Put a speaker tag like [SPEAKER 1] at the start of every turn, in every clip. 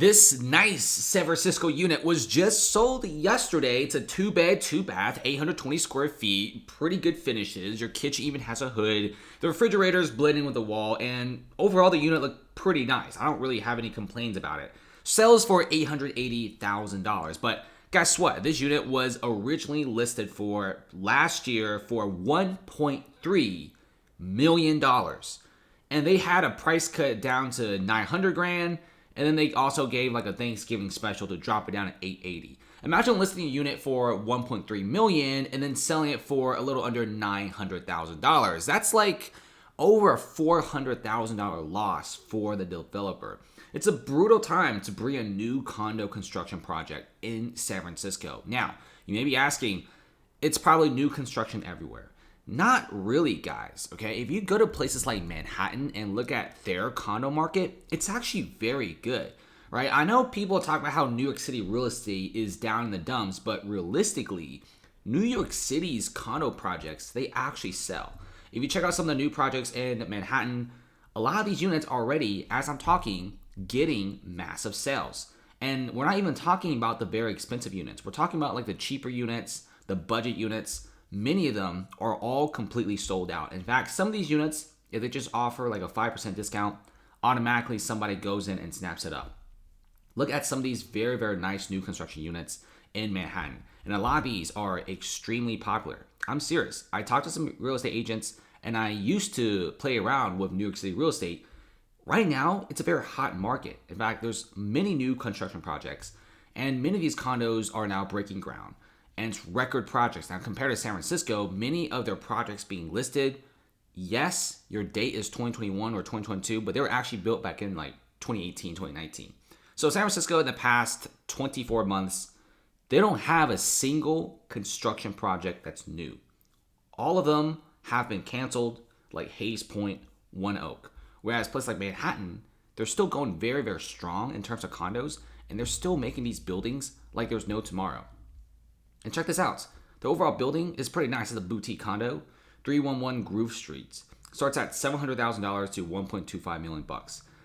[SPEAKER 1] This nice San Francisco unit was just sold yesterday. It's a 2-bed, 2-bath, 820 square feet, pretty good finishes. Your kitchen even has a hood. The refrigerator is blending with the wall, and overall the unit looked pretty nice. I don't really have any complaints about it. Sells for $880,000, but guess what? This unit was originally listed for last year for $1.3 million. And they had a price cut down to $900,000. And then they also gave like a Thanksgiving special to drop it down to $880,000. Imagine listing a unit for $1.3 million and then selling it for a little under $900,000. That's like over a $400,000 loss for the developer. It's a brutal time to bring a new condo construction project in San Francisco. Now, you may be asking, it's probably new construction everywhere. Not really, guys, okay? If you go to places like Manhattan and look at their condo market, it's actually very good, right? I know people talk about how New York City real estate is down in the dumps, but realistically, New York City's condo projects, they actually sell. If you check out some of the new projects in Manhattan, a lot of these units already, as I'm talking, getting massive sales. And we're not even talking about the very expensive units. We're talking about like the cheaper units, the budget units. Many of them are all completely sold out. In fact, some of these units, if they just offer like a 5% discount, automatically somebody goes in and snaps it up. Look at some of these very, very nice new construction units in Manhattan. And a lot of these are extremely popular. I'm serious. I talked to some real estate agents and I used to play around with New York City real estate. Right now, it's a very hot market. In fact, there's many new construction projects and many of these condos are now breaking ground. And it's record projects. Now, compared to San Francisco, many of their projects being listed, yes, your date is 2021 or 2022, but they were actually built back in like 2018, 2019. So San Francisco in the past 24 months, they don't have a single construction project that's new. All of them have been canceled, like Hayes Point, One Oak. Whereas places like Manhattan, they're still going very, very strong in terms of condos, and they're still making these buildings like there's no tomorrow. And check this out. The overall building is pretty nice. It's a boutique condo, 311 Groove Street. Starts at $700,000 to $1.25 million.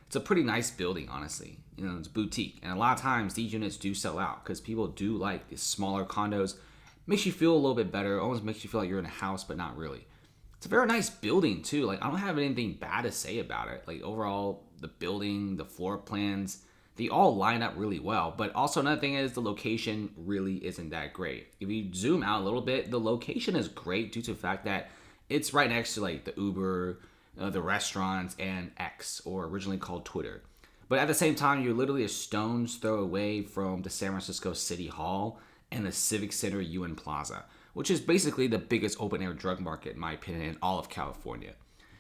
[SPEAKER 1] It's a pretty nice building, honestly. You know, it's boutique. And a lot of times these units do sell out because people do like these smaller condos. Makes you feel a little bit better. Almost makes you feel like you're in a house, but not really. It's a very nice building too. Like, I don't have anything bad to say about it. Like, overall, the building, the floor plans, they all line up really well. But also another thing is the location really isn't that great. If you zoom out a little bit, the location is great due to the fact that it's right next to like the Uber, the restaurants, and X, or originally called Twitter. But at the same time, you're literally a stone's throw away from the San Francisco City Hall and the Civic Center UN Plaza, which is basically the biggest open air drug market, in my opinion, in all of California.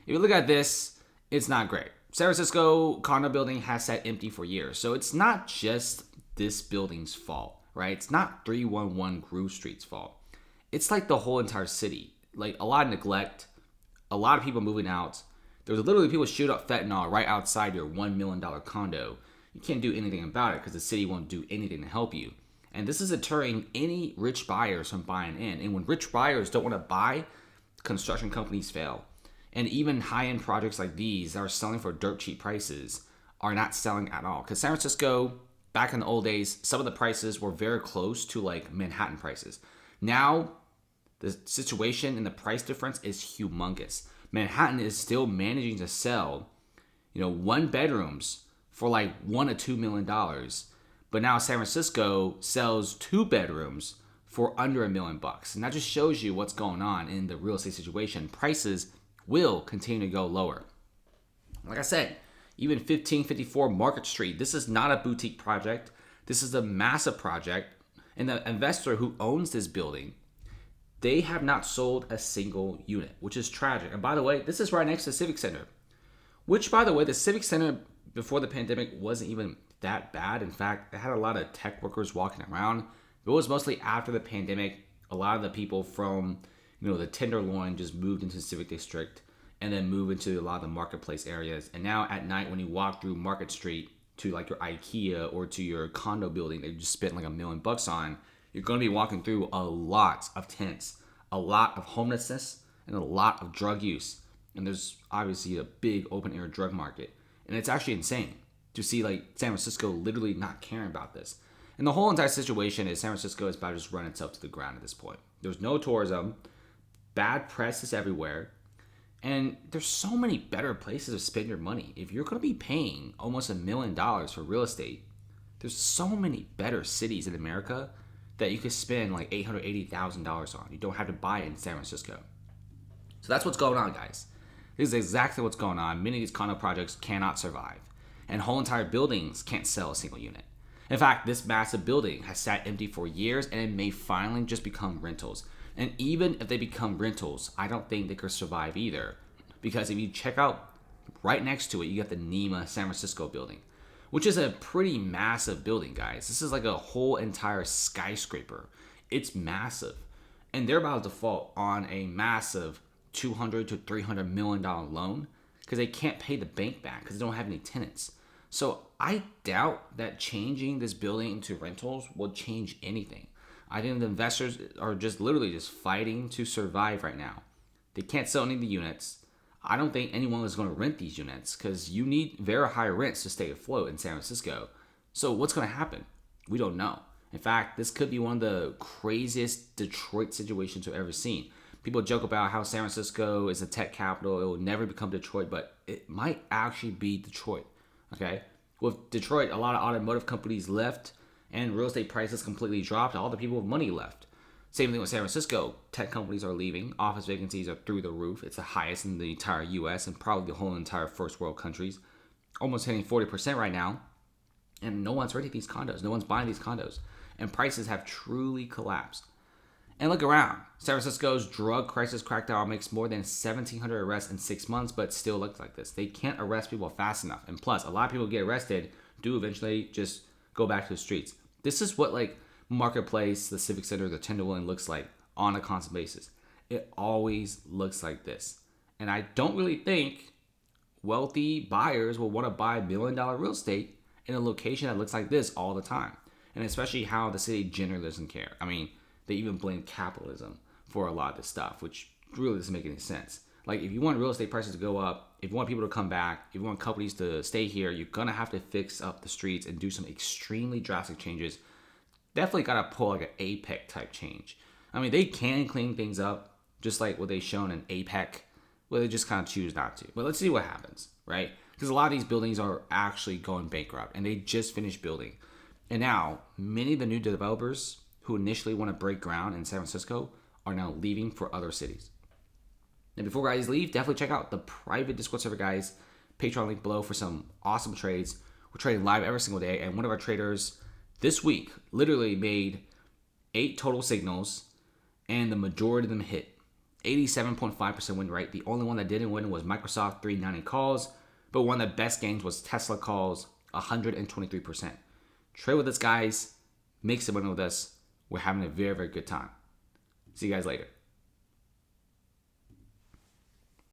[SPEAKER 1] If you look at this, it's not great. San Francisco condo building has sat empty for years. So it's not just this building's fault, right? It's not 311 Groove Street's fault. It's like the whole entire city. Like, a lot of neglect, a lot of people moving out. There's literally people shoot up fentanyl right outside your $1 million condo. You can't do anything about it because the city won't do anything to help you. And this is deterring any rich buyers from buying in. And when rich buyers don't want to buy, construction companies fail. And even high-end projects like these that are selling for dirt cheap prices are not selling at all. Because San Francisco, back in the old days, some of the prices were very close to like Manhattan prices. Now, the situation and the price difference is humongous. Manhattan is still managing to sell, one bedrooms for like $1 to $2 million. But now San Francisco sells 2 bedrooms for under $1 million. And that just shows you what's going on in the real estate situation. Prices will continue to go lower. Like I said, even 1554 Market Street, this is not a boutique project. This is a massive project. And the investor who owns this building, they have not sold a single unit, which is tragic. And by the way, this is right next to the Civic Center, which, by the way, the Civic Center before the pandemic wasn't even that bad. In fact, it had a lot of tech workers walking around. It was mostly after the pandemic. A lot of the people from the Tenderloin just moved into the Civic District and then moved into a lot of the marketplace areas. And now at night when you walk through Market Street to like your IKEA or to your condo building that you just spent like $1 million on, you're going to be walking through a lot of tents, a lot of homelessness, and a lot of drug use. And there's obviously a big open air drug market. And it's actually insane. to see like San Francisco literally not caring about this. And the whole entire situation is San Francisco is about to just run itself to the ground at this point. There's no tourism, bad press is everywhere, and there's so many better places to spend your money. If you're going to be paying almost $1 million for real estate, there's so many better cities in America that you could spend like $880,000 on. You don't have to buy it in San Francisco. So that's what's going on, guys. This is exactly what's going on. Many of these condo projects cannot survive, and whole entire buildings can't sell a single unit. In fact, this massive building has sat empty for years, and it may finally just become rentals. And even if they become rentals, I don't think they could survive either. Because if you check out right next to it, you got the NEMA San Francisco building, which is a pretty massive building, guys. This is like a whole entire skyscraper. It's massive. And they're about to default on a massive $200 to $300 million loan because they can't pay the bank back because they don't have any tenants. So I doubt that changing this building into rentals will change anything. I think the investors are just literally just fighting to survive right now. They can't sell any of the units. I don't think anyone is going to rent these units because you need very high rents to stay afloat in San Francisco. So what's going to happen? We don't know. In fact, this could be one of the craziest Detroit situations we've ever seen. People joke about how San Francisco is a tech capital. It will never become Detroit, but it might actually be Detroit. Okay? With Detroit, a lot of automotive companies left and real estate prices completely dropped. All the people with money left. Same thing with San Francisco. Tech companies are leaving. Office vacancies are through the roof. It's the highest in the entire U.S. and probably the whole entire first world countries. Almost hitting 40% right now. And no one's renting these condos. No one's buying these condos. And prices have truly collapsed. And look around. San Francisco's drug crisis crackdown makes more than 1,700 arrests in 6 months, but it still looks like this. They can't arrest people fast enough. And plus, a lot of people get arrested do eventually just go back to the streets. This is what like Marketplace, the Civic Center, the Tenderloin looks like on a constant basis. It always looks like this. And I don't really think wealthy buyers will want to buy $1 million real estate in a location that looks like this all the time. And especially how the city generally doesn't care. I mean, they even blame capitalism for a lot of this stuff, which really doesn't make any sense. Like, if you want real estate prices to go up, if you want people to come back, if you want companies to stay here, you're going to have to fix up the streets and do some extremely drastic changes. Definitely got to pull like an APEC type change. I mean, they can clean things up, just like what they've shown in APEC, but they just kind of choose not to. But let's see what happens, right? Because a lot of these buildings are actually going bankrupt, and they just finished building. And now, many of the new developers who initially want to break ground in San Francisco are now leaving for other cities. And before guys leave, definitely check out the private Discord server, guys. Patreon link below for some awesome trades. We're trading live every single day, and one of our traders this week literally made 8 total signals, and the majority of them hit. 87.5% win rate. The only one that didn't win was Microsoft 390 calls, but one of the best games was Tesla calls, 123%. Trade with us, guys. Make some money with us. We're having a very, very good time. See you guys later.